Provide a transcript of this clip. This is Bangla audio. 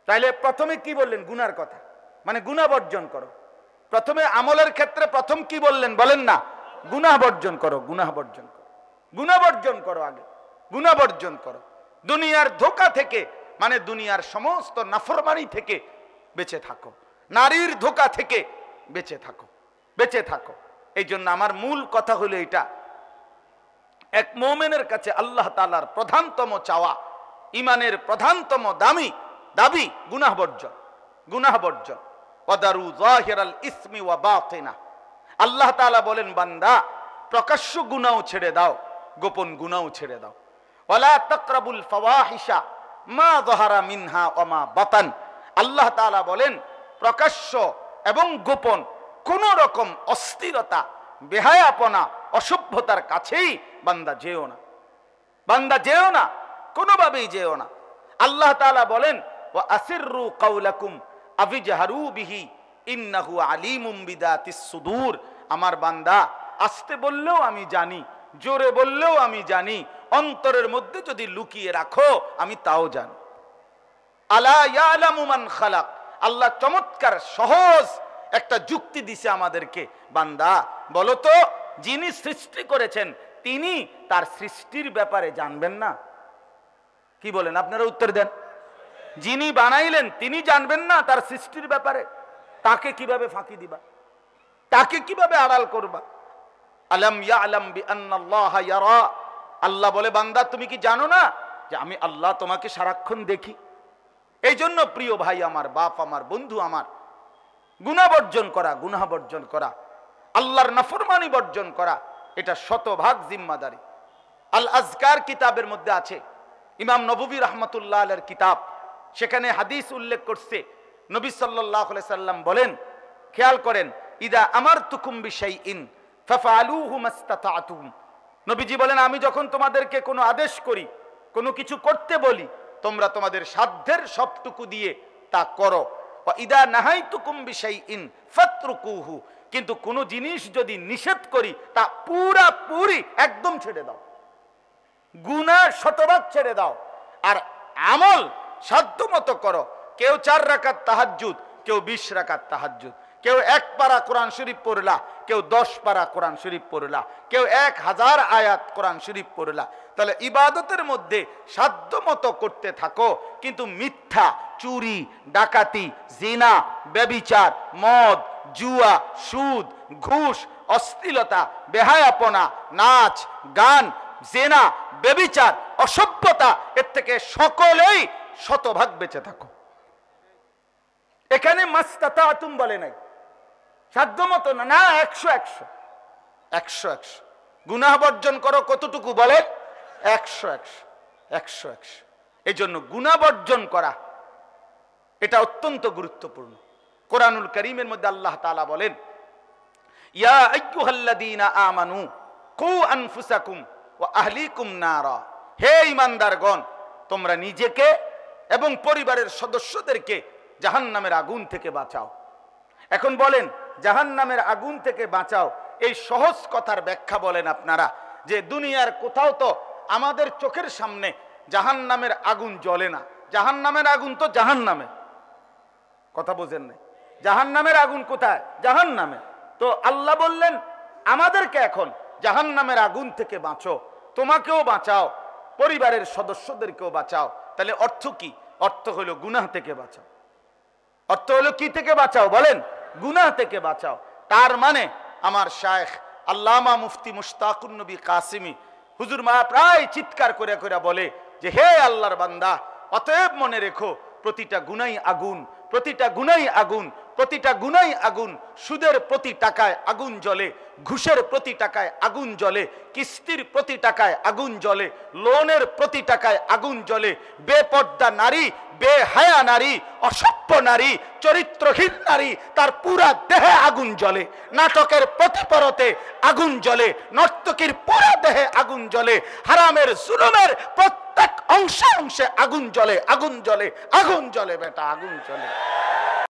তাইলে প্রথমে কি বললেন? গুনার কথা, মানে গুনাহ বর্জন করো। প্রথমে আমলের ক্ষেত্রে প্রথম কি বললেন বলেন না? গুনাহ বর্জন করো, গুনাহ বর্জন করো, গুনাহ বর্জন করো, আগে গুনাহ বর্জন করো। দুনিয়ার ধোঁকা থেকে, মানে দুনিয়ার সমস্ত নাফরমানি থেকে বেঁচে থাকো, নারীর ধোঁকা থেকে বেঁচে থাকো, বেঁচে থাকো। এই জন্য আমার মূল কথা হলো এটা, এক মুমিনের কাছে আল্লাহ তাআলার প্রধানতম চাওয়া, ইমানের প্রধানতম দাবি গুনাহ বর্জন, গুনাহ বর্জন। ওয়াদারু যাহিরাল ইসমি ওয়া বাতিনা। আল্লাহ তাআলা বলেন, বান্দা প্রকাশ্য গুনাহ ছেড়ে দাও, গোপন গুনাহ ছেড়ে দাও। ওয়ালা তাকরাবুল ফাওয়াহিশা মা যাহারা মিনহা ওয়া মা বাতান। আল্লাহ তাআলা বলেন, প্রকাশ্য এবং গোপন কোন রকম অস্থিরতা, বেহায়াপনা, অসভ্যতার কাছেই বান্দা যেও না, বান্দা যেও না, কোনোভাবেই যেও না। আল্লাহ তাআলা বলেন, ওয়া আসিররু কাওলাকুম আবিজহারু বিহি ইন্নাহু আলিমুম বিদাতিস সুদূর। আমার বান্দা আস্তে বললেও আমি জানি, জোরে বললেও আমি জানি, অন্তরের মধ্যে যদি লুকিয়ে রাখো আমি তাও জানি। আলা ইয়ালামু মান খালাক। আল্লাহ চমৎকার সহজ একটা যুক্তি দিছে আমাদেরকে, বান্দা বলো তো, যিনি সৃষ্টি করেছেন তিনি তার সৃষ্টির ব্যাপারে জানবেন না? কি বলেন আপনারা? উত্তর দেন। যিনি বানাইলেন তিনি জানবেন না তার সৃষ্টির ব্যাপারে? তাকে কিভাবে ফাঁকি দিবা? তাকে কিভাবে আড়াল করবা? আলাম ইয়ালাম বিআন্নাল্লাহা ইয়ারা। আল্লাহ বলে, বান্দা তুমি কি জানো না যে আমি আল্লাহ তোমাকে সারাক্ষণ দেখি? এই জন্য প্রিয় ভাই আমার, বাপ আমার, বন্ধু আমার, গুনাহ বর্জন করা, গুনাহ বর্জন করা, আল্লাহর নাফরমানি বর্জন করা, এটা শতভাগ জিম্মাদারি। আল আজকার কিতাবের মধ্যে আছে, ইমাম নববী রাহমাতুল্লাহ আলাইহির কিতাব, সেখানে হাদিস উল্লেখ করছে। নবী সাল্লাল্লাহু আলাইহি সাল্লাম বলেন, খেয়াল করেন, ইদা আমারতুকুম বিশাইইন ফাফআলুহু মাস্তাতাতুম। নবীজি বলেন, আমি যখন তোমাদেরকে কোনো আদেশ করি, কোনো কিছু করতে বলি, তোমরা তোমাদের সাধ্যের সবটুকু দিয়ে তা করো। ওয়া ইদা নাহাইতুকুম বিশাইইন ফাতরুকুহু। কিন্তু কোনো জিনিস যদি নিষেধ করি তা পুরাপুরি একদম ছেড়ে দাও, গুনাহ শতভাগ ছেড়ে দাও, আর আমল সাধ্যমতো করো। কেউ 4 রাকাত তাহাজ্জুদ, কেউ 20 রাকাত তাহাজ্জুদ, কেউ 1 পারা কোরআন শরীফ পড়লা, কেউ 10 পারা কোরআন শরীফ পড়লা, কেউ 1000 আয়াত কোরআন শরীফ পড়লা। তাহলে ইবাদতের মধ্যে সাধ্যমতো করতে থাকো, কিন্তু মিথ্যা, চুরি, ডাকাতি, জিনা, ব্যভিচার, মদ, জুয়া, সুদ, ঘুষ, অশ্লীলতা, বেহায়াপনা, নাচ, গান, জিনা, ব্যভিচার, অসভ্যতা, এর থেকে সকলেই শতভাগ বেঁচে থাকো। এখানে মাস্তাতাতুম বলে নাই, সাধ্যমতো না, না 100 গুনাহ বর্জন করো। কতটুকু বলে? 100। এই জন্য গুনাহ বর্জন করা এটা অত্যন্ত গুরুত্বপূর্ণ। কোরআনুল কারীমের মধ্যে আল্লাহ তাআলা বলেন, ইয়া আইয়ুহাল্লাযীনা আমানু কু আনফুসাকুম ওয়া আহলিকুম নারা। হে ঈমানদারগণ, তোমরা নিজেকে এবং পরিবারের সদস্যদেরকে জাহান্নামের আগুন থেকে বাঁচাও। এখন বলেন, জাহান্নামের আগুন থেকে বাঁচাও, এই সহজ কথার ব্যাখ্যা বলেন আপনারা, যে দুনিয়ার কোথাও তো আমাদের চোখের সামনে জাহান্নামের আগুন জ্বলে না। জাহান্নামের আগুন তো জাহান্নামে, কথা বোঝেন না? জাহান্নামের আগুন কোথায়? জাহান্নামে। তো আল্লাহ বললেন আমাদেরকে এখন জাহান্নামের আগুন থেকে বাঁচো, তোমাকেও বাঁচাও, পরিবারের সদস্যদেরকেও বাঁচাও। তাহলে অর্থ কি? অর্থ হলো গুনাহ থেকে বাঁচাও। অর্থ হলো কি থেকে বাঁচাও বলেন? গুনাহ থেকে বাঁচাও। তার মানে আমার শায়েখ আল্লামা মুফতি মুশতাকুন নবী কাসিমি হুজুর মা প্রায় চিৎকার করে করে বলে যে, হে আল্লাহর বান্দা, অতএব মনে রেখো, প্রতিটা গুনাই আগুন, প্রতিটা গুনাই আগুন, প্রতিটা গুনাই আগুন। সুদের প্রতি টাকায় আগুন জ্বলে, ঘুষের প্রতি টাকায় আগুন জ্বলে, কিস্তির প্রতি টাকায় আগুন জ্বলে, লোনের প্রতি টাকায় আগুন জ্বলে। বেপর্দা নারী, বেহায়া নারী, অসভ্য নারী, চরিত্রহীন নারী, তার পুরা দেহে আগুন জ্বলে। নাটকের প্রতি পরতে আগুন জ্বলে, নর্তকীর পুরা দেহে আগুন জ্বলে, হারামের জুলুমের প্রত্যেক অংশে অংশে আগুন জ্বলে, আগুন জ্বলে, আগুন জ্বলে বেটা, আগুন জ্বলে।